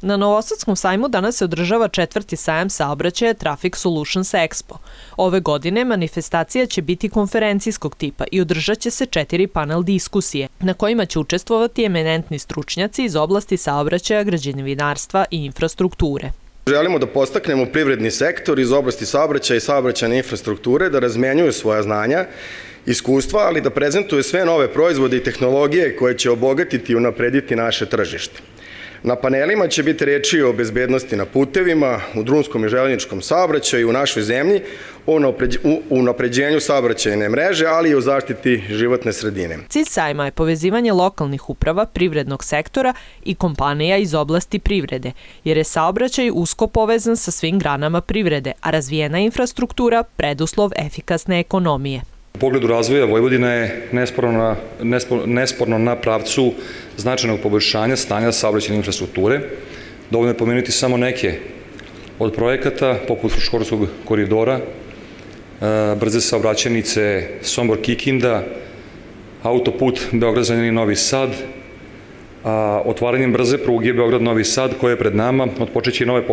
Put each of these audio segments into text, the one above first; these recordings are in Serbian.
Na Novosadskom sajmu danas se održava 4. sajam saobraćaja Traffic Solutions Expo. Ove godine manifestacija će biti konferencijskog tipa i održat će se 4 panel diskusije, na kojima će učestvovati eminentni stručnjaci iz oblasti saobraćaja, građevinarstva i infrastrukture. Želimo da podstaknemo privredni sektor iz oblasti saobraćaja i saobraćajne infrastrukture da razmenjuju svoja znanja, iskustva, ali da prezentuju sve nove proizvode i tehnologije koje će obogatiti i unaprediti naše tržište. Na panelima će biti reči o bezbednosti na putevima, u drumskom i železničkom saobraćaju u našoj zemlji, o unapređenju saobraćajne mreže, ali i o zaštiti životne sredine. Cilj sajma je povezivanje lokalnih uprava, privrednog sektora i kompanija iz oblasti privrede, jer je saobraćaj usko povezan sa svim granama privrede, a razvijena infrastruktura preduslov efikasne ekonomije. U pogledu razvoja Vojvodina je nesporno na pravcu značajnog poboljšanja stanja saobraćajne infrastrukture. Dovoljno je pomenuti samo neke od projekata, poput Fruškogorskog koridora, brze saobraćajnice Sombor-Kikinda, autoput Beograd-Zrenjanin-Novi Sad, otvaranjem brze pruge Beograd-Novi Sad koje je pred nama otpočeće nove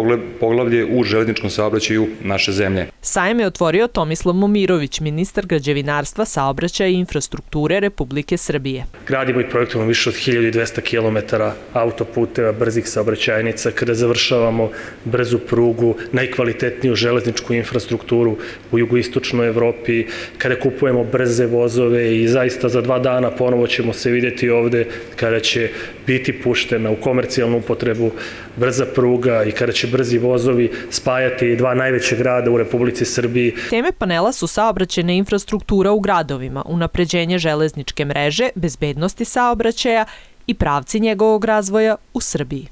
poglavlje u železničkom saobraćaju naše zemlje. Sajem je otvorio Tomislav Momirović, ministar građevinarstva, saobraćaja i infrastrukture Republike Srbije. Gradimo i projektujemo više od 1200 km autoputeva, brzih saobraćajnica, kada završavamo brzu prugu, najkvalitetniju železničku infrastrukturu u jugoistočnoj Evropi, kada kupujemo brze vozove i zaista za 2 dana ponovo ćemo se vidjeti ovde kada će biti puštena u komercijalnu upotrebu brza pruga i kada će brzi vozovi spajati 2 najveće grada u Republici Srbiji. Teme panela su saobraćajna infrastruktura u gradovima, unapređenje železničke mreže, bezbednosti saobraćaja i pravci njegovog razvoja u Srbiji.